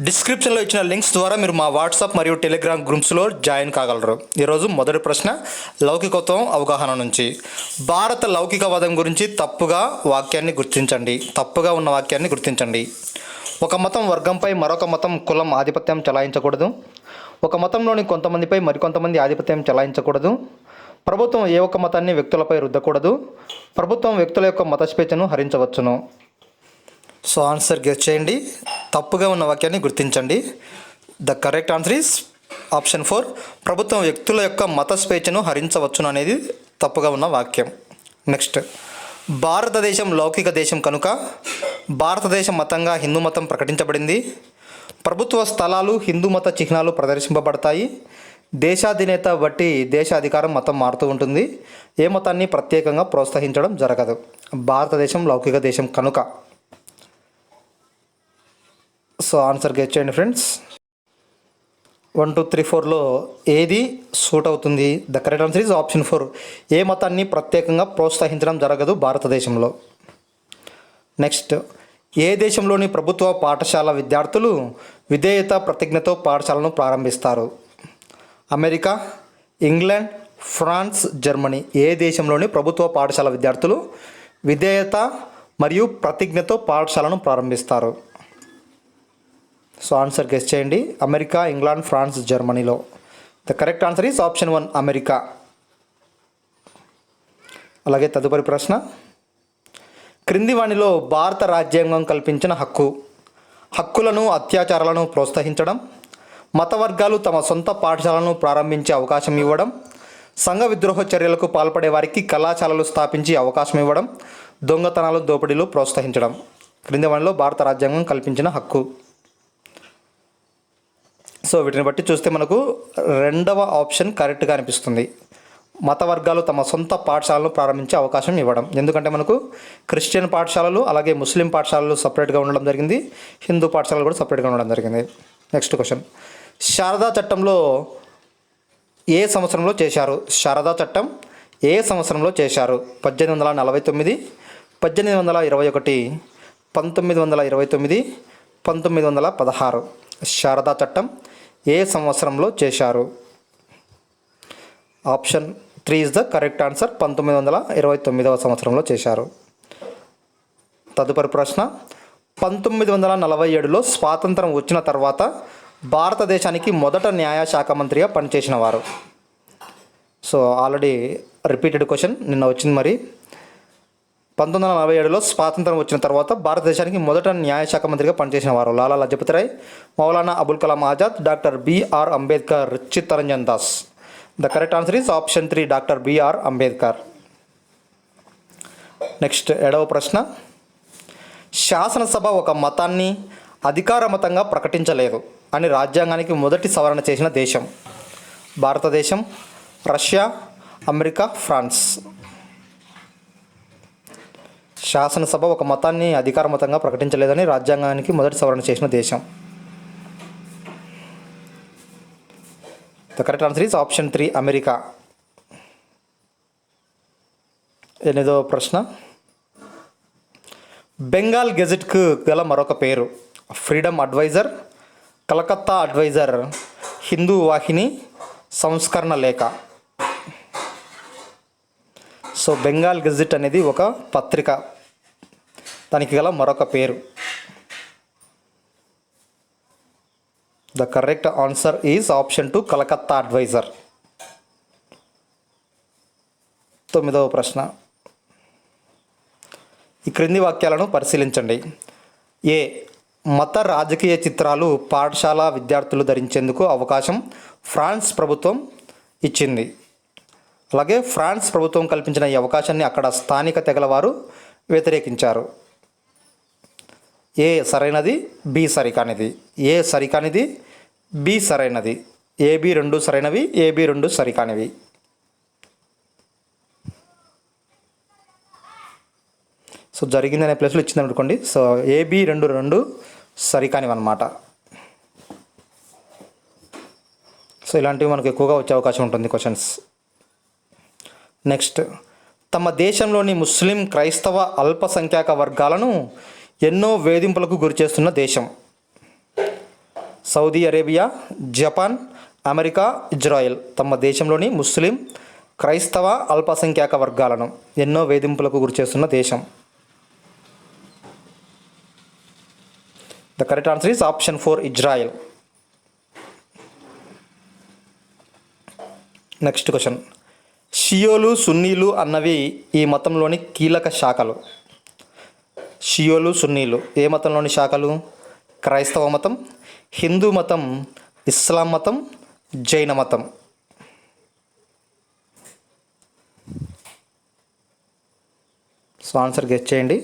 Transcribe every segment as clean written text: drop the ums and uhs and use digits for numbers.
డిస్క్రిప్షన్లో ఇచ్చిన లింక్స్ ద్వారా మీరు మా వాట్సాప్ మరియు టెలిగ్రామ్ గ్రూప్స్లో జాయిన్ కాగలరు. ఈరోజు మొదటి ప్రశ్న లౌకికత్వం అవగాహన నుంచి. భారత లౌకికవాదం గురించి తప్పుగా ఉన్న వాక్యాన్ని గుర్తించండి. ఒక మతం వర్గంపై మరొక మతం కులం ఆధిపత్యం చెలాయించకూడదు. ఒక మతంలోని కొంతమందిపై మరికొంతమంది ఆధిపత్యం చెలాయించకూడదు. ప్రభుత్వం ఏ ఒక్క మతాన్ని వ్యక్తులపై రుద్దకూడదు. ప్రభుత్వం వ్యక్తుల యొక్క మత స్వేచ్ఛను హరించవచ్చును. సో ఆన్సర్ గెస్ చేయండి. తప్పుగా ఉన్న వాక్యాన్ని గుర్తించండి. The correct answer is option 4. ప్రభుత్వం వ్యక్తుల యొక్క మత స్వేచ్ఛను హరించవచ్చును అనేది తప్పుగా ఉన్న వాక్యం. నెక్స్ట్, భారతదేశం లౌకిక దేశం కనుక భారతదేశం మతంగా హిందూ మతం ప్రకటించబడింది. ప్రభుత్వ స్థలాలు హిందూ మత చిహ్నాలు ప్రదర్శింపబడతాయి. దేశాధినేత బట్టి దేశాధికారం మతం మారుతూ ఉంటుంది. ఏ మతాన్ని ప్రత్యేకంగా ప్రోత్సహించడం జరగదు. భారతదేశం లౌకిక దేశం కనుక. సో ఆన్సర్ గెస్ చేయండి ఫ్రెండ్స్. 1, 2, 3, 4లో ఏది సూట్ అవుతుంది? The correct answer is option 4. ఏ మతాన్ని ప్రత్యేకంగా ప్రోత్సహించడం జరగదు భారతదేశంలో. నెక్స్ట్, ఏ దేశంలోని ప్రభుత్వ పాఠశాల విద్యార్థులు విధేయత ప్రతిజ్ఞతో పాఠశాలను ప్రారంభిస్తారు? America, England, France, Germany. ఏ దేశంలోని ప్రభుత్వ పాఠశాల విద్యార్థులు విధేయత మరియు ప్రతిజ్ఞతో పాఠశాలను ప్రారంభిస్తారు? సో ఆన్సర్ గెస్ చేయండి. అమెరికా, ఇంగ్లాండ్, ఫ్రాన్స్, జర్మనీలో. The correct answer is option 1 America. అలాగే తదుపరి ప్రశ్న, క్రింది వాణిలో భారత రాజ్యాంగం కల్పించిన హక్కులను అత్యాచారాలను ప్రోత్సహించడం, మత వర్గాలు తమ సొంత పాఠశాలను ప్రారంభించే అవకాశం ఇవ్వడం, సంఘ విద్రోహ చర్యలకు పాల్పడే వారికి కళాశాలలు స్థాపించి అవకాశం ఇవ్వడం, దొంగతనాలు దోపిడీలు ప్రోత్సహించడం. క్రింది వాణిలో భారత రాజ్యాంగం కల్పించిన హక్కు. సో వీటిని బట్టి చూస్తే మనకు రెండవ ఆప్షన్ కరెక్ట్గా అనిపిస్తుంది. మత వర్గాలు తమ సొంత పాఠశాలను ప్రారంభించే అవకాశం ఇవ్వడం. ఎందుకంటే మనకు క్రిస్టియన్ పాఠశాలలు అలాగే ముస్లిం పాఠశాలలు సపరేట్గా ఉండడం జరిగింది, హిందూ పాఠశాలలు కూడా సపరేట్గా ఉండడం జరిగింది. నెక్స్ట్ క్వశ్చన్, శారదా చట్టంలో ఏ సంవత్సరంలో చేశారు? శారదా చట్టం ఏ సంవత్సరంలో చేశారు? 1849, 1821, 1929, 1916. శారదా చట్టం ఏ సంవత్సరంలో చేశారు? Option 3 is the correct answer. 1929వ సంవత్సరంలో చేశారు. తదుపరి ప్రశ్న, 1947లో స్వాతంత్రం వచ్చిన తర్వాత భారతదేశానికి మొదట న్యాయశాఖ మంత్రిగా పనిచేసిన వారు. సో ఆల్రెడీ రిపీటెడ్ క్వశ్చన్ నిన్న వచ్చింది. మరి 1947లో స్వాతంత్రం వచ్చిన తర్వాత భారతదేశానికి మొదట న్యాయశాఖ మంత్రిగా పనిచేసిన వారు Lala Lajpat Rai, Maulana Abul Kalam Azad, doctor BR Ambedkar, Chittaranjan Das. The correct answer is option 3 doctor BR Ambedkar. Next 7వ ప్రశ్న, శాసనసభ ఒక మతాన్ని అధికార మతంగా ప్రకటించలేదు అని రాజ్యాంగానికి మొదటి సవరణ చేసిన దేశం? భారతదేశం, రష్యా, అమెరికా, ఫ్రాన్స్. శాసనసభ ఒక మతాన్ని అధికార మతంగా ప్రకటించలేదని రాజ్యాంగానికి మొదటి సవరణ చేసిన దేశం. The correct answer is option 3 America. 8వ ప్రశ్న, బెంగాల్ గెజెట్కు గల మరొక పేరు? Freedom adviser, Calcutta adviser, Hindu Vahini, సంస్కరణ లేఖ. సో బెంగాల్ గెజెట్ అనేది ఒక పత్రిక, దానికి గల మరొక పేరు. The correct answer is option 2 Calcutta adviser. 9వ ప్రశ్న, ఈ క్రింది వాక్యాలను పరిశీలించండి. ఏ, మత రాజకీయ చిత్రాలు పాఠశాల విద్యార్థులు ధరించేందుకు అవకాశం ఫ్రాన్స్ ప్రభుత్వం ఇచ్చింది. అలాగే ఫ్రాన్స్ ప్రభుత్వం కల్పించిన ఈ అవకాశాన్ని అక్కడ స్థానిక తెగల వారు వ్యతిరేకించారు. ఏ సరైనది, బి సరికానిది. ఏ సరికానిది, బి సరైనది. ఏబి 2 సరైనవి, ఏబి 2 సరికానివి. సో జరిగిందనే ప్లేస్లో ఇచ్చింది అనుకోండి. సో ఏబి 2 సరికానివి అన్నమాట. సో ఇలాంటివి మనకు ఎక్కువగా వచ్చే అవకాశం ఉంటుంది క్వశ్చన్స్. నెక్స్ట్, తమ దేశంలోని ముస్లిం క్రైస్తవ అల్పసంఖ్యాక వర్గాలను ఎన్నో వేధింపులకు గురిచేస్తున్న దేశం? Saudi Arabia, Japan, America, Israel. తమ దేశంలోని ముస్లిం క్రైస్తవ అల్పసంఖ్యాక వర్గాలను ఎన్నో వేధింపులకు గురిచేస్తున్న దేశం. The correct answer is option 4, Israel. Next question. షియోలు, సున్నీలు అన్నవి ఈ మతంలోని కీలక శాఖలు. షియోలు, సున్నీలు ఏ మతంలోని శాఖలు? క్రైస్తవ మతం, హిందూ మతం, ఇస్లాం మతం, జైన మతం. సో ఆన్సర్ గెస్ చేయండి.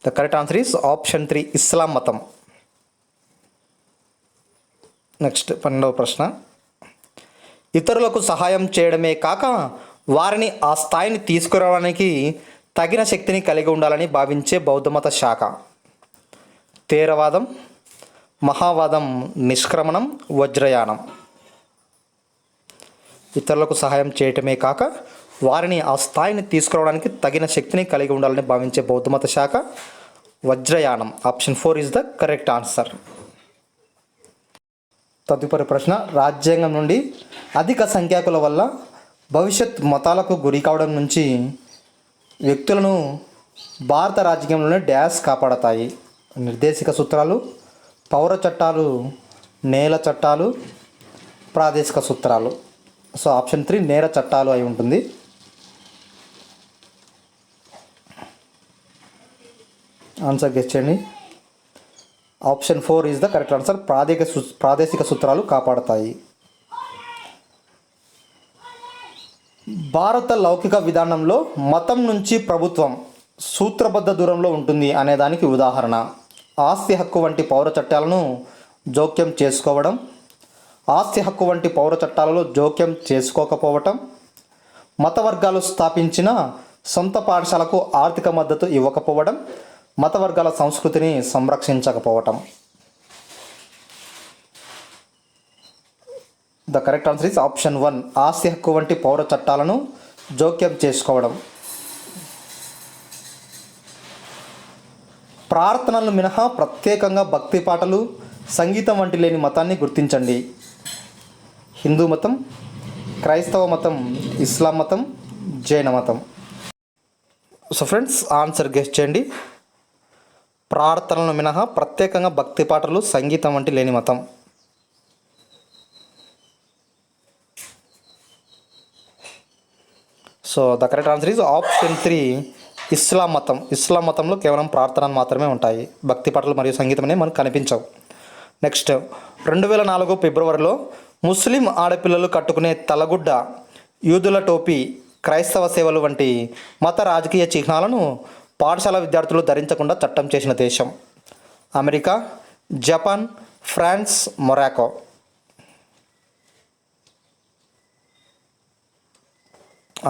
The correct answer is option 3, ఇస్లాం మతం. నెక్స్ట్ 12వ ప్రశ్న. ఇతరులకు సహాయం చేయడమే కాక వారిని ఆ స్థాయిని తీసుకురావడానికి తగిన శక్తిని కలిగి ఉండాలని భావించే బౌద్ధమత శాఖ. థేరవాదం, మహావాదం, నిష్క్రమణం, వజ్రయానం. ఇతరులకు సహాయం చేయటమే కాక వారిని ఆ స్థాయిని తీసుకురావడానికి తగిన శక్తిని కలిగి ఉండాలని భావించే బౌద్ధమత శాఖ వజ్రయానం. Option 4 is the correct answer. తదుపరి ప్రశ్న. రాజ్యాంగం నుండి అధిక సంఖ్యాకుల వల్ల భవిష్యత్ మతాలకు గురి కావడం నుంచి వ్యక్తులను భారత రాజ్యాంగంలోని డ్యాష్ కాపాడతాయి? నిర్దేశిక సూత్రాలు, పౌర చట్టాలు, నేల చట్టాలు, ప్రాదేశిక సూత్రాలు. సో ఆప్షన్ 3 నేర చట్టాలు అయి ఉంటుంది. ఆన్సర్ గెస్ చేయండి. Option 4 is the correct answer. ప్రాదేశిక సూత్రాలు కాపాడతాయి. భారత లౌకిక విధానంలో మతం నుంచి ప్రభుత్వం సూత్రబద్ధ దూరంలో ఉంటుంది అనేదానికి ఉదాహరణ? ఆస్తి హక్కు వంటి పౌర చట్టాలను జోక్యం చేసుకోవడం, ఆస్తి హక్కు వంటి పౌర చట్టాలలో జోక్యం చేసుకోకపోవటం, మత వర్గాలు స్థాపించిన సొంత పాఠశాలకు ఆర్థిక మద్దతు ఇవ్వకపోవడం, మత వర్గాల సంస్కృతిని సంరక్షించకపోవటం. The correct answer is option 1, ఆస్తి హక్కు వంటి పౌర చట్టాలను జోక్యం చేసుకోవడం. ప్రార్థనలు మినహా ప్రత్యేకంగా భక్తి పాటలు, సంగీతం వంటి లేని మతాన్ని గుర్తించండి. హిందూ మతం, క్రైస్తవ మతం, ఇస్లాం మతం, జైన మతం. సో ఫ్రెండ్స్ ఆన్సర్ గెస్ చేయండి. ప్రార్థనలు మినహా ప్రత్యేకంగా భక్తి పాటలు, సంగీతం వంటి లేని మతం. So the correct answer is option 3, ఇస్లాం మతం. ఇస్లాం మతంలో కేవలం ప్రార్థనలు మాత్రమే ఉంటాయి, భక్తి పాటలు మరియు సంగీతం అనేవి మనకు కనిపించవు. నెక్స్ట్ 2004 ఫిబ్రవరిలో ముస్లిం ఆడపిల్లలు కట్టుకునే తలగుడ్డ, యూదుల టోపీ, క్రైస్తవ సేవలు వంటి మత రాజకీయ చిహ్నాలను పాఠశాల విద్యార్థులు ధరించకుండా చట్టం చేసిన దేశం? America, Japan, France, Morocco.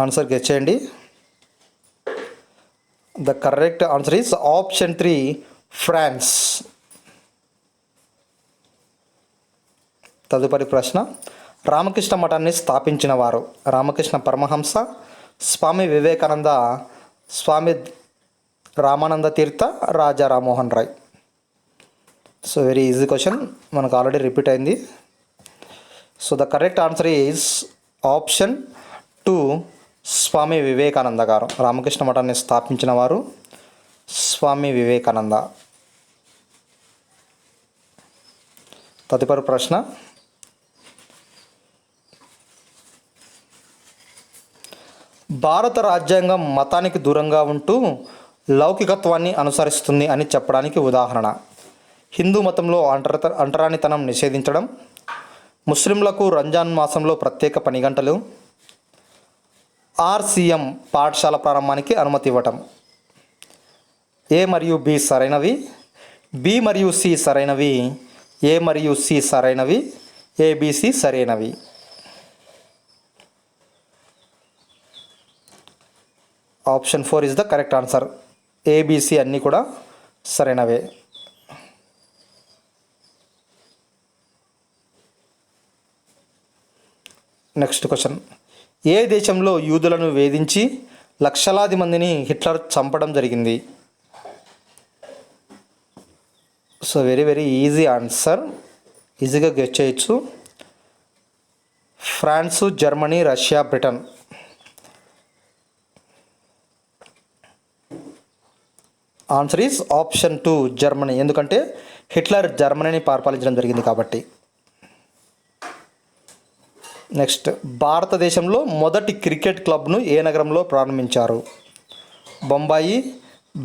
Answer guess చేయండి. The correct answer is option 3, France. తదుపరి ప్రశ్న. రామకృష్ణ మఠాన్ని స్థాపించిన వారు? Ramakrishna Paramahamsa, Swami Vivekananda, Swami Ramananda Tirtha, Raja Rammohan Roy. So very easy question, మనకు ఆల్రెడీ రిపీట్ అయింది. So the correct answer is option 2, Swami Vivekananda garu. Ramakrishna మఠాన్ని స్థాపించిన వారు స్వామి వివేకానంద. తదుపరి ప్రశ్న. భారత రాజ్యాంగం మతానికి దూరంగా ఉంటూ లౌకికత్వాన్ని అనుసరిస్తుంది అని చెప్పడానికి ఉదాహరణ? హిందూ మతంలో అంటరానితనం నిషేధించడం, ముస్లింలకు రంజాన్ మాసంలో ప్రత్యేక పని గంటలు, ఆర్సీఎం పాఠశాల ప్రారంభానికి అనుమతి ఇవ్వటం. ఏ మరియు బి సరైనవి, బి మరియు సి సరైనవి, ఏ మరియు సి సరైనవి, ఏబిసి సరైనవి. Option 4 is the correct answer. ABC అన్నీ కూడా సరైనవే. Next question. ఏ దేశంలో యూదులను వేధించి లక్షలాది మందిని హిట్లర్ చంపడం జరిగింది? So very very easy answer, ఈజీగా గెస్ చేయొచ్చు. France, Germany, Russia, Britain. Answer is option 2 Germany. ఎందుకంటే హిట్లర్ జర్మనీని పరిపాలించడం జరిగింది కాబట్టి. నెక్స్ట్, భారతదేశంలో మొదటి క్రికెట్ క్లబ్ను ఏ నగరంలో ప్రారంభించారు? బొంబాయి,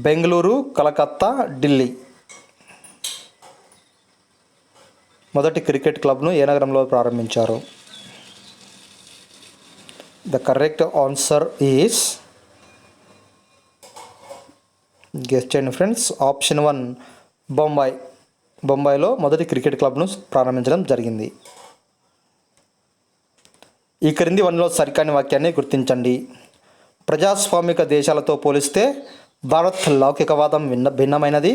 బెంగళూరు, కలకత్తా, ఢిల్లీ. మొదటి క్రికెట్ క్లబ్ను ఏ నగరంలో ప్రారంభించారు? The correct answer is, guess చేయండి ఫ్రెండ్స్, ఆప్షన్ 1 బొంబాయి. బొంబాయిలో మొదటి క్రికెట్ క్లబ్ను ప్రారంభించడం జరిగింది. ఈ క్రింది వన్లో సరికాని వాక్యాన్ని గుర్తించండి. ప్రజాస్వామిక దేశాలతో పోలిస్తే భారత్ లౌకికవాదం భిన్నమైనది.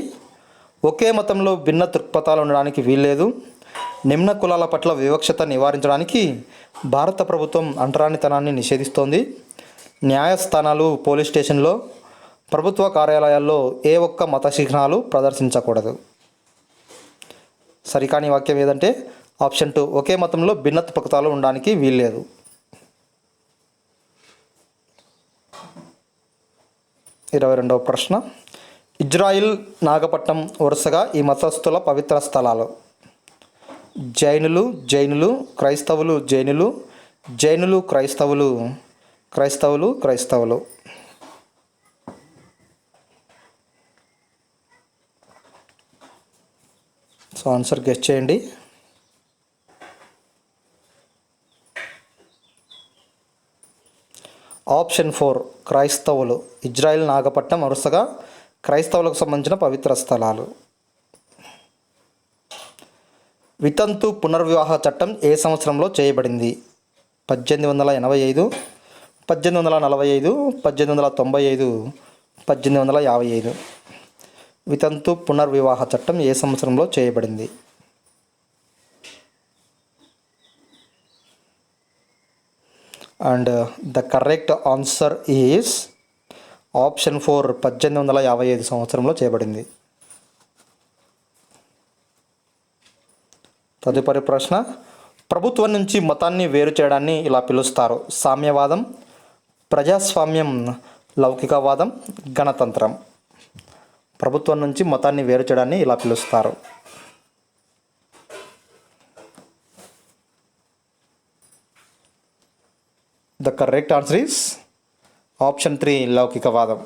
ఒకే మతంలో భిన్న దృక్పథాలు ఉండడానికి వీల్లేదు. నిమ్న కులాల పట్ల వివక్షత నివారించడానికి భారత ప్రభుత్వం అంటరానితనాన్ని నిషేధిస్తోంది. న్యాయస్థానాలు, పోలీస్ స్టేషన్లో, ప్రభుత్వ కార్యాలయాల్లో ఏ ఒక్క మత చిహ్నాలు ప్రదర్శించకూడదు. సరికాని వాక్యం ఏదంటే ఆప్షన్ 2 ఒకే మతంలో భిన్న దృక్పథాలు ఉండడానికి వీల్లేదు. 22వ ప్రశ్న, ఇజ్రాయిల్, నాగపట్నం వరుసగా ఈ మతస్థుల పవిత్ర స్థలాలు. జైనులు, జైనులు, క్రైస్తవులు, జైనులు, జైనులు, క్రైస్తవులు, క్రైస్తవులు, క్రైస్తవులు. సో ఆన్సర్ గెస్ చేయండి. ఆప్షన్ 4 క్రైస్తవులు. ఇజ్రాయిల్, నాగపట్నం వరుసగా క్రైస్తవులకు సంబంధించిన పవిత్ర స్థలాలు. వితంతు పునర్వివాహ చట్టం ఏ సంవత్సరంలో చేయబడింది? 1885, 1845, 1895, 1855. వితంతు పునర్వివాహ చట్టం ఏ సంవత్సరంలో చేయబడింది? And the correct answer is option 4 1855 సంవత్సరంలో చేయబడింది. తదుపరి ప్రశ్న, ప్రభుత్వం నుంచి మతాన్ని వేరు చేయడాన్ని ఇలా పిలుస్తారు. సామ్యవాదం, ప్రజాస్వామ్యం, లౌకికవాదం, గణతంత్రం. ప్రభుత్వం నుంచి మతాన్ని వేరు చేయడాన్ని ఇలా పిలుస్తారు. The correct answer is option 3 లౌకికవాదం.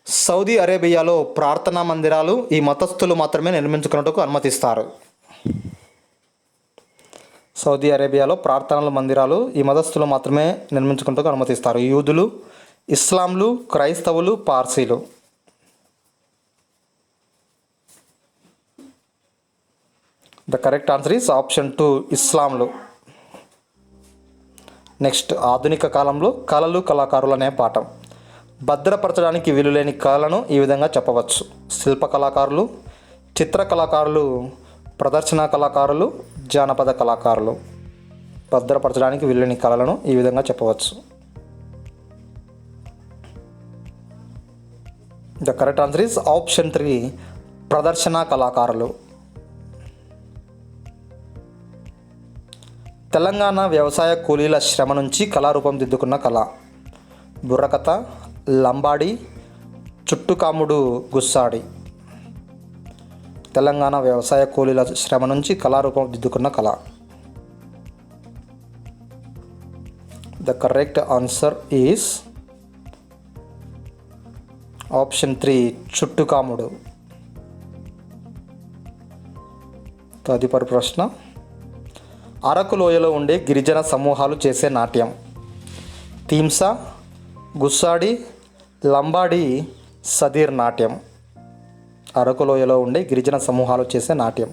సౌదీ అరేబియాలో ప్రార్థనా మందిరాలు ఈ మతస్థులు మాత్రమే నిర్మించుకున్నట్టుకు అనుమతిస్తారు. సౌదీ అరేబియాలో ప్రార్థనల మందిరాలు ఈ మతస్థులు మాత్రమే నిర్మించుకున్నట్టుకు అనుమతిస్తారు. యూదులు, ఇస్లాంలు, క్రైస్తవులు, పార్సీలు. The correct answer is option 2 ఇస్లాంలు. నెక్స్ట్, ఆధునిక కాలంలో కళలు, కళాకారులు అనే పాఠం. భద్రపరచడానికి వీలులేని కళలను ఈ విధంగా చెప్పవచ్చు. శిల్ప కళాకారులు, చిత్ర కళాకారులు, ప్రదర్శన కళాకారులు, జానపద కళాకారులు. భద్రపరచడానికి వీలులేని కళలను ఈ విధంగా చెప్పవచ్చు. The correct answer is option 3 ప్రదర్శన కళాకారులు. తెలంగాణ వ్యవసాయ కూలీల శ్రమ నుంచి కళారూపం దిద్దుకున్న కళ. బుర్రకథ, లంబాడి, చుట్టుకాముడు, గుస్సాడి. తెలంగాణ వ్యవసాయ కూలీల శ్రమ నుంచి కళారూపం దిద్దుకున్న కళ. The correct answer is option 3 చుట్టుకాముడు. తదుపరి ప్రశ్న, అరకు లోయలో ఉండే గిరిజన సమూహాలు చేసే నాట్యం. తీమ్సా, గుస్సాడి, లంబాడి, సదీర్ నాట్యం. అరకు లోయలో ఉండే గిరిజన సమూహాలు చేసే నాట్యం.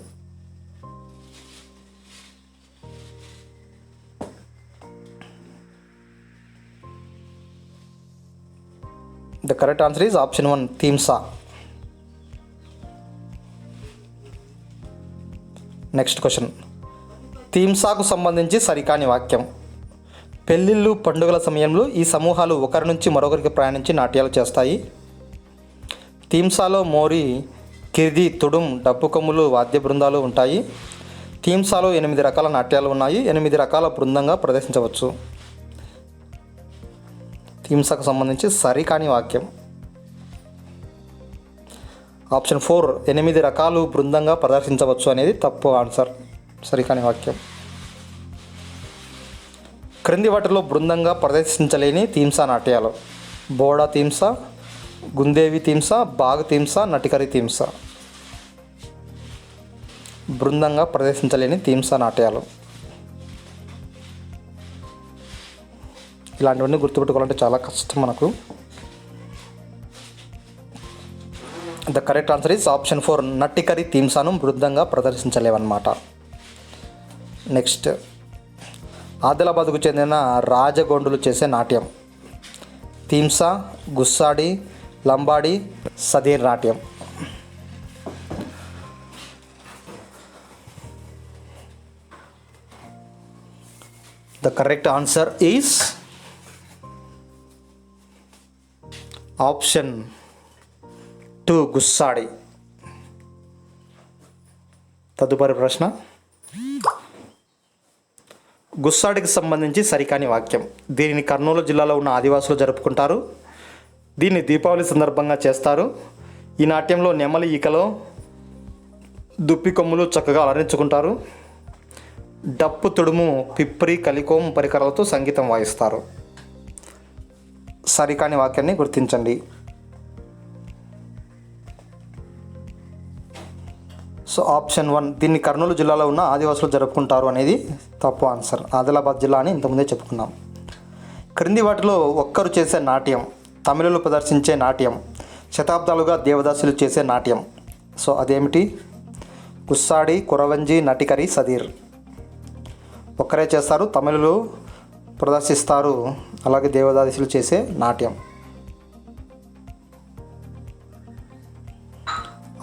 The correct answer is option 1 Thimsa. Next question, తీమ్సాకు సంబంధించి సరికాని వాక్యం. పెళ్ళిళ్ళు పండుగల సమయంలో ఈ సమూహాలు ఒకరి నుంచి మరొకరికి ప్రయాణించి నాట్యాలు చేస్తాయి. తీమ్సాలో మోరి, కిర్ది, తుడుం, డప్పు కొమ్ములు, వాద్య బృందాలు ఉంటాయి. తీమ్సాలో 8 రకాల నాట్యాలు ఉన్నాయి. 8 రకాల బృందంగా ప్రదర్శించవచ్చు. తీమ్సాకు సంబంధించి సరికాని వాక్యం. ఆప్షన్ 4 8 రకాలు బృందంగా ప్రదర్శించవచ్చు అనేది తప్పు ఆన్సర్, సరికాని వాక్యం. క్రింది వాటిలో బృందంగా ప్రదర్శించలేని తీమ్సా నాట్యాలు: బోడా తీమ్సా, గుందేవి తీమ్సా, బాగ్ తీమ్సా, నటికరి తీమ్సా. బృందంగా ప్రదర్శించలేని తీమ్సా నాట్యాలు. ఇలాంటివన్నీ గుర్తుపెట్టుకోవాలంటే చాలా కష్టం మనకు. The correct answer is option 4 నట్టికరి తీమ్సాను బృందంగా ప్రదర్శించలేవన్నమాట. నెక్స్ట్, ఆదిలాబాద్కు చెందిన రాజగోండులు చేసే నాట్యం: తీమ్సా, గుస్సాడి, లంబాడి, సదీర్ నాట్యం. The correct answer is option 2 Gussadi. తదుపరి ప్రశ్న, గుస్సాడికి సంబంధించి సరికాని వాక్యం. దీనిని కర్నూలు జిల్లాలో ఉన్న ఆదివాసులు జరుపుకుంటారు. దీన్ని దీపావళి సందర్భంగా చేస్తారు. ఈ నాట్యంలో నెమలి ఈకలో దుప్పి కొమ్ములు చక్కగా అలరించుకుంటారు. డప్పు, తుడుము, పిప్రి, కలికోం పరికరాలతో సంగీతం వాయిస్తారు. సరికాని వాక్యాన్ని గుర్తించండి. సో ఆప్షన్ 1 దీన్ని కర్నూలు జిల్లాలో ఉన్న ఆదివాసులు జరుపుకుంటారు అనేది తప్పు ఆన్సర్. ఆదిలాబాద్ జిల్లా అని ఇంతకుముందే చెప్పుకున్నాం. క్రింది వాటిలో ఒక్కరు చేసే నాట్యం: తమిళులు ప్రదర్శించే నాట్యం, శతాబ్దాలుగా దేవదాసులు చేసే నాట్యం. సో అదేమిటి? గుస్సాడి, కురవంజి, నటికరి, సదీర్. ఒక్కరే చేస్తారు, తమిళులు ప్రదర్శిస్తారు, అలాగే దేవదాసులు చేసే నాట్యం.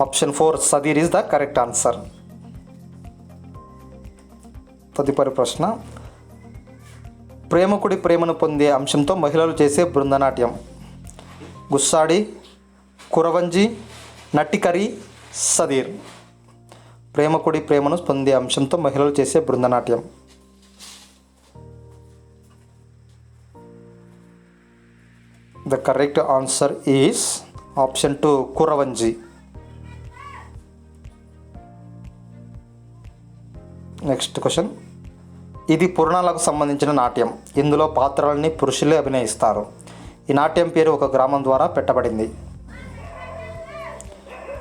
Option 4 Sadir is the correct answer. తదుపరి ప్రశ్న, ప్రేమకుడి ప్రేమను పొందే అంశంతో మహిళలు చేసే బృందనాట్యం: గుస్సాడి, కురవంజి, నట్టికరి, సదీర్. ప్రేమకుడి ప్రేమను పొందే అంశంతో మహిళలు చేసే బృందనాట్యం. The correct answer is option 2 Kuravanji. Next question, ఇది పురాణాలకు సంబంధించిన నాట్యం. ఇందులో పాత్రలని పురుషులే అభినయిస్తారు. ఈ నాట్యం పేరు ఒక గ్రామం ద్వారా పెట్టబడింది.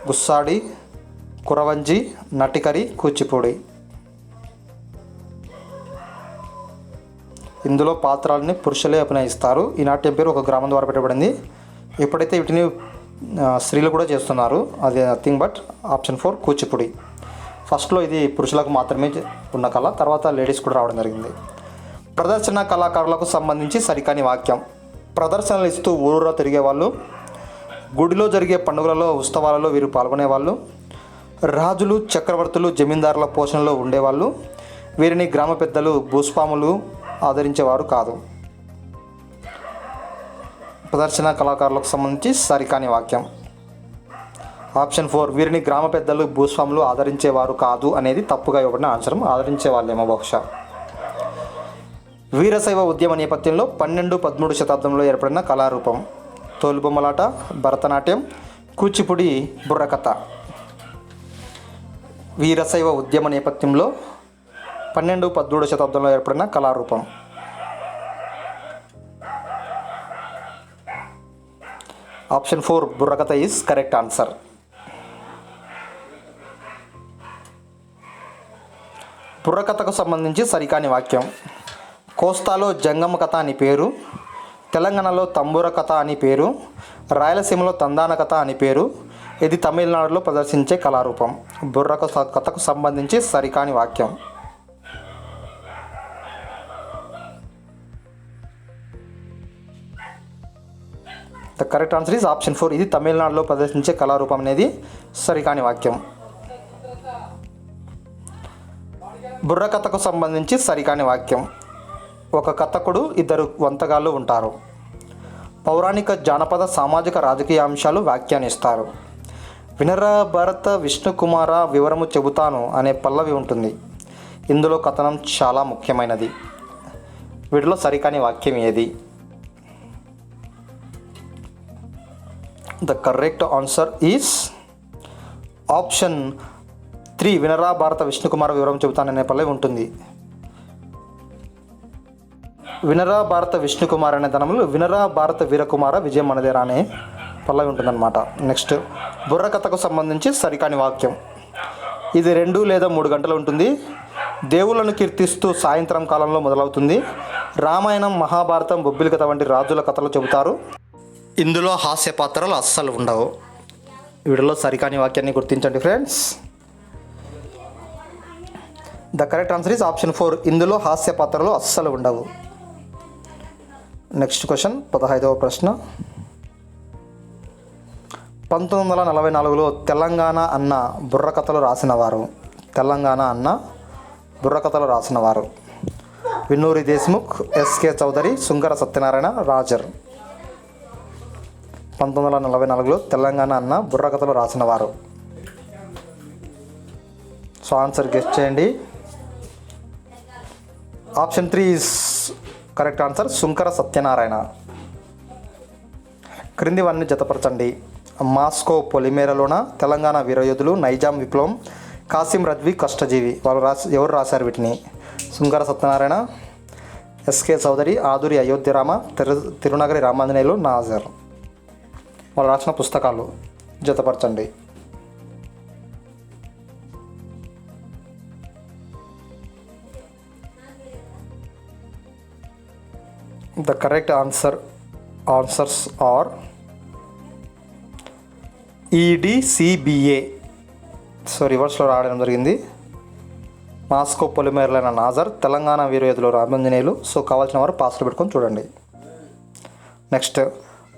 గుస్సాడి, కురవంజి, నటికరి, కూచిపూడి. ఇందులో పాత్రలని పురుషులే అభినయిస్తారు. ఈ నాట్యం పేరు ఒక గ్రామం ద్వారా పెట్టబడింది. ఎప్పుడైతే వీటిని స్త్రీలు కూడా చేస్తున్నారు, అది నథింగ్ బట్ ఆప్షన్ 4 కూచిపూడి. ఫస్ట్లో ఇది పురుషులకు మాత్రమే ఉన్న కళ, తర్వాత లేడీస్ కూడా రావడం జరిగింది. ప్రదర్శన కళాకారులకు సంబంధించి సరికాని వాక్యం: ప్రదర్శనలు ఇస్తూ ఊరూరా తిరిగేవాళ్ళు, గుడిలో జరిగే పండుగలలో, ఉత్సవాలలో వీరు పాల్గొనేవాళ్ళు, రాజులు, చక్రవర్తులు, జమీందారుల పోషణలో ఉండేవాళ్ళు, వీరిని గ్రామ పెద్దలు, భూస్వాములు ఆదరించేవారు కాదు. ప్రదర్శన కళాకారులకు సంబంధించి సరికాని వాక్యం. ఆప్షన్ 4 వీరిని గ్రామ పెద్దలు, భూస్వాములు ఆదరించేవారు కాదు అనేది తప్పుగా ఇవ్వబడిన ఆన్సర్. ఆదరించే వాళ్ళేమో బహుశా. వీరశైవ ఉద్యమ నేపథ్యంలో 12-13 శతాబ్దంలో ఏర్పడిన కళారూపం: తోలుబొమ్మలాట, భరతనాట్యం, కూచిపూడి, బుర్రకథ. వీరశైవ ఉద్యమ నేపథ్యంలో 12-13 శతాబ్దంలో ఏర్పడిన కళారూపం. Option 4 Burrakatha is correct answer. బుర్రకథకు సంబంధించి సరికాని వాక్యం: కోస్తాలో జంగమ కథ అని పేరు, తెలంగాణలో తంబూర కథ అని పేరు, రాయలసీమలో తందాన కథ అని పేరు. ఇది తమిళనాడులో ప్రదర్శించే కళారూపం. కథకు సంబంధించి సరికాని వాక్యం. The correct answer is option 4 ఇది తమిళనాడులో ప్రదర్శించే కళారూపం అనేది సరికాని వాక్యం. బుర్రకథకు సంబంధించి సరికాని వాక్యం. ఒక కథకుడు, ఇద్దరు వంతగాళ్ళు ఉంటారు. పౌరాణిక, జానపద, సామాజిక, రాజకీయ అంశాలు వ్యాఖ్యానిస్తారు. వినరా భరత విష్ణుకుమార వివరము చెబుతాను అనే పల్లవి ఉంటుంది. ఇందులో కథనం చాలా ముఖ్యమైనది. వీటిలో సరికాని వాక్యం ఏది? The correct answer is option 3. వినరా భారత విష్ణుకుమార వివరం చెబుతాననే పల్లవి ఉంటుంది. వినరా భారత విష్ణుకుమార్ అనే ధనములు వినరా భారత వీరకుమార విజయం మనదేరా అనే పల్లవి ఉంటుందన్నమాట. నెక్స్ట్, బుర్రకథకు సంబంధించి సరికాని వాక్యం. ఇది 2 లేదా 3 గంటలు ఉంటుంది. దేవుళ్ళను కీర్తిస్తూ సాయంత్రం కాలంలో మొదలవుతుంది. రామాయణం, మహాభారతం, బొబ్బిలి కథ వంటి రాజుల కథలు చెబుతారు. ఇందులో హాస్య పాత్రలు అస్సలు ఉండవు. వీడిలో సరికాని వాక్యాన్ని గుర్తించండి friends. The correct answer is option 4. ఇందులో హాస్య పాత్రలు అస్సలు ఉండవు. నెక్స్ట్ క్వశ్చన్, 15వ ప్రశ్న. 1944లో తెలంగాణ అన్న బుర్రకథలు రాసినవారు. తెలంగాణ అన్న బుర్రకథలు రాసినవారు విన్నూరి దేశ్ముఖ్, ఎస్కే చౌదరి, సుంకర సత్యనారాయణ, రాజర్. 1944లో తెలంగాణ అన్న బుర్రకథలు రాసినవారు. సో ఆన్సర్ గెస్ట్ చేయండి. Option 3 is correct answer, Sunkara Satyanarayana. క్రింది వారిని జతపరచండి. మాస్కో పొలిమేరలోన, తెలంగాణ వీరయోధులు, నైజాం విప్లవం, కాసిం రజ్వీ కష్టజీవి. ఎవరు రాశారు వీటిని? సుంకర సత్యనారాయణ, ఎస్కే చౌదరి, ఆదూరి అయోధ్యరామ, తిరునగరి రామాంజనేయులు, నాజర్. వాళ్ళు రాసిన పుస్తకాలు జతపరచండి. The correct answers are EDCBA. So రివర్స్లో రావడం జరిగింది. మాస్కో పొలిమేరలైన నాజర్, తెలంగాణ వీరయోధులు రామాంజనేయులు. సో కావాల్సిన వారు పాస్లు పెట్టుకొని చూడండి. నెక్స్ట్,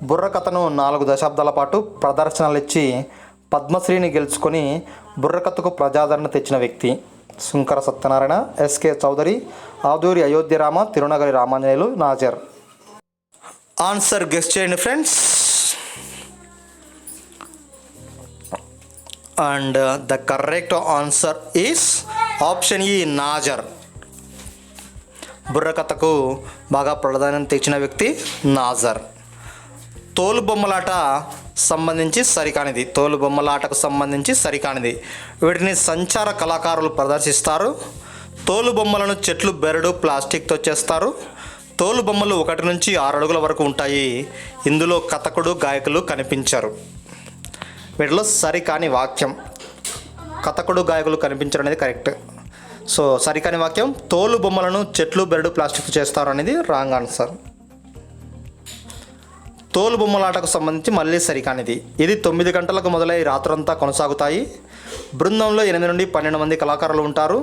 బుర్రకథను 4 దశాబ్దాల పాటు ప్రదర్శనలు ఇచ్చి పద్మశ్రీని గెలుచుకొని బుర్రకథకు ప్రజాదరణ తెచ్చిన వ్యక్తి. Sunkara Satyanarayana, SK Chowdary, Aduri Ayodhyarama, Tirunagari Ramanjaneyulu, Nazar. Answer guess చేయండి friends. And the correct answer is option ఈ, నాజర్. బుర్రకథకు బాగా ప్రాధాన్యత తెచ్చిన వ్యక్తి నాజర్. తోలుబొమ్మలాట సంబంధించి సరికానిది. తోలుబొమ్మలాటకు సంబంధించి సరికానిది. వీటిని సంచార కళాకారులు ప్రదర్శిస్తారు. తోలుబొమ్మలను చెట్లు, బెరడు, ప్లాస్టిక్తో చేస్తారు. తోలుబొమ్మలు 1 నుంచి 6 అడుగుల వరకు ఉంటాయి. ఇందులో కథకుడు, గాయకులు కనిపించరు. వీటిలో సరికాని వాక్యం. కథకుడు, గాయకులు కనిపించరు అనేది కరెక్ట్. సో సరికాని వాక్యం తోలు బొమ్మలను చెట్లు, బెరడు, ప్లాస్టిక్ చేస్తారు అనేది రాంగ్ ఆన్సర్. తోలు బొమ్మలాటకు సంబంధించి మళ్ళీ సరికానిది. ఇది 9 గంటలకు మొదలై రాత్రంతా కొనసాగుతాయి. బృందంలో 8 నుండి 12 మంది కళాకారులు ఉంటారు.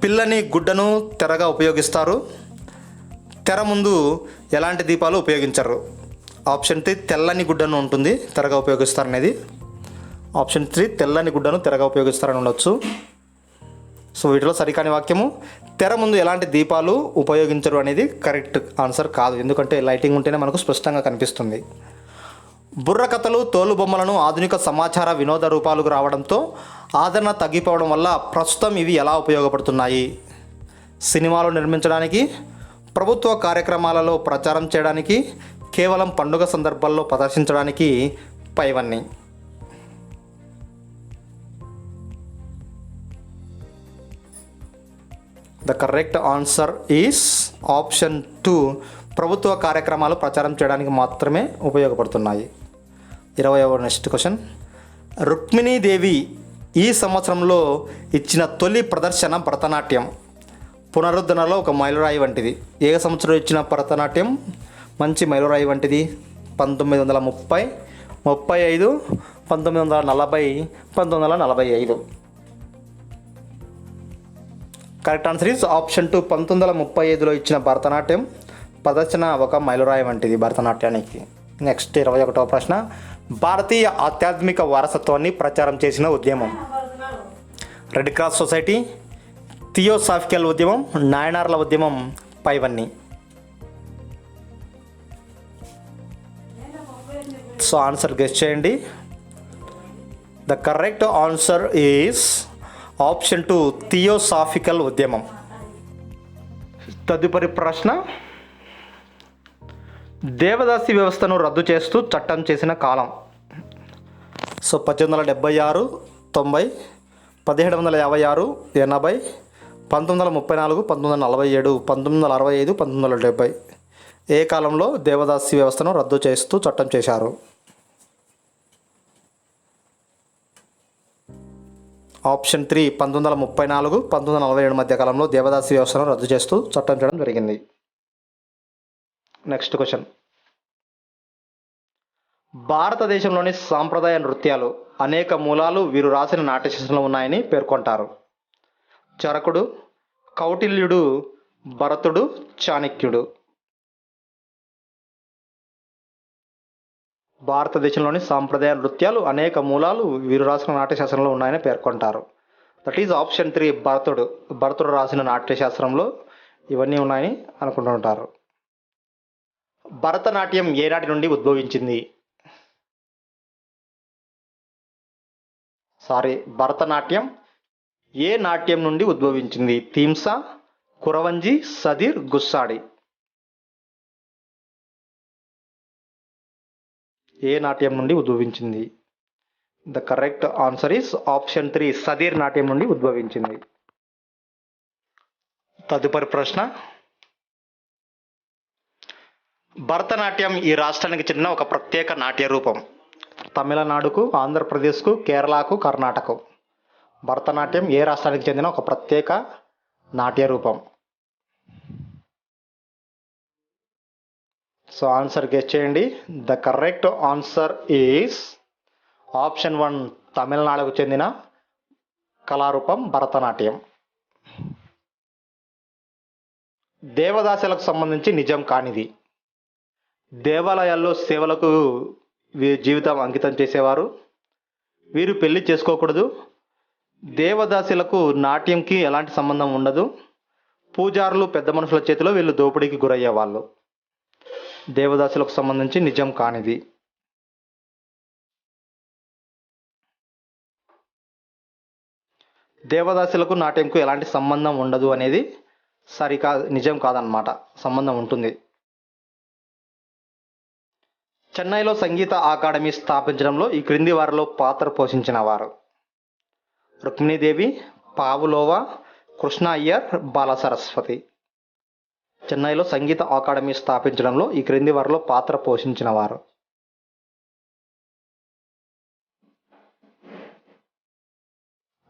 పిల్లని గుడ్డను తెరగా ఉపయోగిస్తారు. తెర ముందు ఎలాంటి దీపాలు ఉపయోగించరు. ఆప్షన్ 3 తెల్లని గుడ్డను ఉంటుంది తెరగా ఉపయోగిస్తారు అనేది. ఆప్షన్ 3 తెల్లని గుడ్డను తెరగా ఉపయోగిస్తారని ఉండొచ్చు. సో వీటిలో సరికాని వాక్యము తెర ముందు ఎలాంటి దీపాలు ఉపయోగించరు అనేది కరెక్ట్ ఆన్సర్ కాదు. ఎందుకంటే లైటింగ్ ఉంటేనే మనకు స్పష్టంగా కనిపిస్తుంది. బుర్రకథలు, తోలుబొమ్మలను ఆధునిక సమాచార వినోద రూపాలకు రావడంతో ఆదరణ తగ్గిపోవడం వల్ల ప్రస్తుతం ఇవి ఎలా ఉపయోగపడుతున్నాయి? సినిమాలు నిర్మించడానికి, ప్రభుత్వ కార్యక్రమాలలో ప్రచారం చేయడానికి, కేవలం పండుగ సందర్భాల్లో ప్రదర్శించడానికి పైవన్నీ. The correct answer is option 2. ప్రభుత్వ కార్యక్రమాలు ప్రచారం చేయడానికి మాత్రమే ఉపయోగపడుతున్నాయి. 20వ నెక్స్ట్ క్వశ్చన్. రుక్మిణీదేవి ఈ సంవత్సరంలో ఇచ్చిన తొలి ప్రదర్శన భరతనాట్యం. పునరుద్ధరణలో ఒక మైలురాయి వంటిది. ఏ సంవత్సరం ఇచ్చిన భరతనాట్యం మంచి మైలురాయి వంటిది? 1930, 35, 1940, 1945. Correct answer is option 2. 1935లో ఇచ్చిన భరతనాట్యం ప్రదర్శన ఒక మైలురాయి వంటిది భరతనాట్యానికి. నెక్స్ట్ 21వ ప్రశ్న. భారతీయ ఆధ్యాత్మిక వారసత్వాన్ని ప్రచారం చేసిన ఉద్యమం. రెడ్ క్రాస్ సొసైటీ, థియోసాఫికల్ ఉద్యమం, నాయనార్ల ఉద్యమం, పైవన్నీ. సో ఆన్సర్ గెస్ చేయండి. The correct answer is option 2 theosophical ఉద్యమం. తదుపరి ప్రశ్న, దేవదాసి వ్యవస్థను రద్దు చేస్తూ చట్టం చేసిన కాలం. సో 1876, 90, 1756, 80, 1934, 1947, 1965, 1970 ఏ కాలంలో దేవదాసి వ్యవస్థను రద్దు చేస్తూ చట్టం చేశారు? ఆప్షన్ 3 1934, 1947 మధ్య కాలంలో దేవదాసి వ్యవస్థను రద్దు చేస్తూ చట్టం చేయడం జరిగింది. నెక్స్ట్ క్వశ్చన్, భారతదేశంలోని సాంప్రదాయ నృత్యాలు అనేక మూలాలు వీరు రాసిన నాట్యశాస్త్రంలో ఉన్నాయని పేర్కొంటారు. చరకుడు, కౌటిల్యుడు, భరతుడు, చాణక్యుడు. భారతదేశంలోని సాంప్రదాయ నృత్యాలు అనేక మూలాలు వీరు రాసిన నాట్యశాస్త్రంలో ఉన్నాయని పేర్కొంటారు. దట్ ఈజ్ ఆప్షన్ 3 భరతుడు. భరతుడు రాసిన నాట్యశాస్త్రంలో ఇవన్నీ ఉన్నాయని అనుకుంటుంటారు. భరతనాట్యం ఏ నాటి నుండి ఉద్భవించింది? భరతనాట్యం ఏ నాట్యం నుండి ఉద్భవించింది? థీమ్సా, కురవంజి, సదిర్, గుస్సాడి. ఏ నాట్యం నుండి ఉద్భవించింది? The correct answer is option 3 Sadir నాట్యం నుండి ఉద్భవించింది. తదుపరి ప్రశ్న, భరతనాట్యం ఈ రాష్ట్రానికి చెందిన ఒక ప్రత్యేక నాట్య రూపం. తమిళనాడుకు, ఆంధ్రప్రదేశ్కు, కేరళకు, కర్ణాటక. భరతనాట్యం ఏ రాష్ట్రానికి చెందిన ఒక ప్రత్యేక నాట్య రూపం? సో ఆన్సర్ గెస్ చేయండి. The correct answer is option 1 తమిళనాడుకు చెందిన కళారూపం భరతనాట్యం. దేవదాసులకు సంబంధించి నిజం కానిది. దేవాలయాల్లో సేవలకు జీవితం అంకితం చేసేవారు. వీరు పెళ్లి చేసుకోకూడదు. దేవదాసులకు నాట్యంకి ఎలాంటి సంబంధం ఉండదు. పూజారులు, పెద్ద మనుషుల చేతిలో వీళ్ళు దోపిడీకి గురయ్యేవాళ్ళు. దేవదాసులకు సంబంధించి నిజం కానిది. దేవదాసులకు నాట్యంకు ఎలాంటి సంబంధం ఉండదు అనేది నిజం కాదన్నమాట. సంబంధం ఉంటుంది. చెన్నైలో సంగీత అకాడమీ స్థాపించడంలో ఈ క్రింది వారిలో పాత్ర పోషించిన వారు. రుక్మిణీదేవి, పావులోవా, కృష్ణ అయ్యర్, బాలసరస్వతి. చెన్నైలో సంగీత అకాడమీ స్థాపించడంలో ఈ క్రింది వారిలో పాత్ర పోషించిన వారు.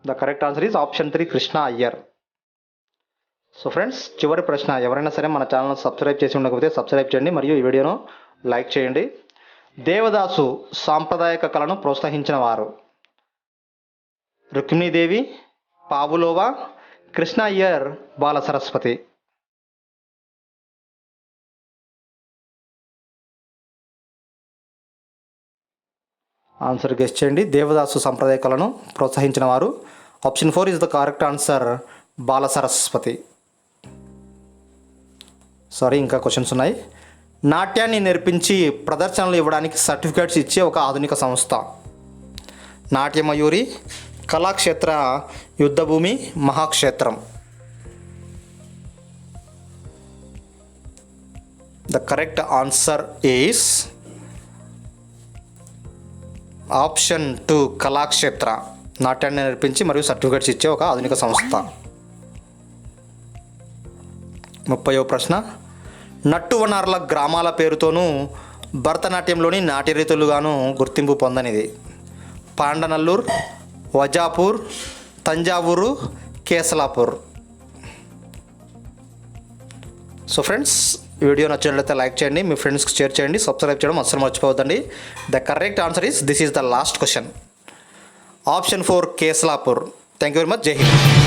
The correct answer is option 3 Krishna Iyer. So friends, చివరి ప్రశ్న, ఎవరైనా సరే మన ఛానల్ సబ్స్క్రైబ్ చేసి ఉండకపోతే సబ్స్క్రైబ్ చేయండి మరియు ఈ వీడియోను లైక్ చేయండి. దేవదాసు సాంప్రదాయక కళను ప్రోత్సహించిన వారు. రుక్మిణీదేవి, పావులోవా, కృష్ణ అయ్యర్, బాలసరస్వతి. ఆన్సర్ గెస్ చేయండి. దేవదాసు సాంప్రదాయ కళను ప్రోత్సహించిన వారు. Option 4 is the correct answer, Balasaraswathi. ఇంకా క్వశ్చన్స్ ఉన్నాయి. నాట్యాన్ని నేర్పించి ప్రదర్శనలు ఇవ్వడానికి సర్టిఫికేట్స్ ఇచ్చే ఒక ఆధునిక సంస్థ. Natyamayuri, Kalakshetra, Yuddhabhoomi, Mahakshetram. The correct answer is option 2 Kalakshetra. నాట్యాన్ని నేర్పించి మరియు సర్టిఫికేట్స్ ఇచ్చే ఒక ఆధునిక సంస్థ. 30వ ప్రశ్న, నట్టువనార్ల గ్రామాల పేరుతోనూ భరతనాట్యంలోని నాట్య రీతులుగాను గుర్తింపు పొందనిది. పాండనల్లూర్, వజాపూర్, తంజావూరు, కేసలాపూర్. సో ఫ్రెండ్స్, ఈ వీడియో నచ్చినట్లయితే లైక్ చేయండి, మీ ఫ్రెండ్స్కి షేర్ చేయండి, సబ్స్క్రైబ్ చేయడం అస్సలు మర్చిపోవద్దండి. The correct answer is this is the last question, option 4 Kesalapur. Thank you very much. Jai Hind.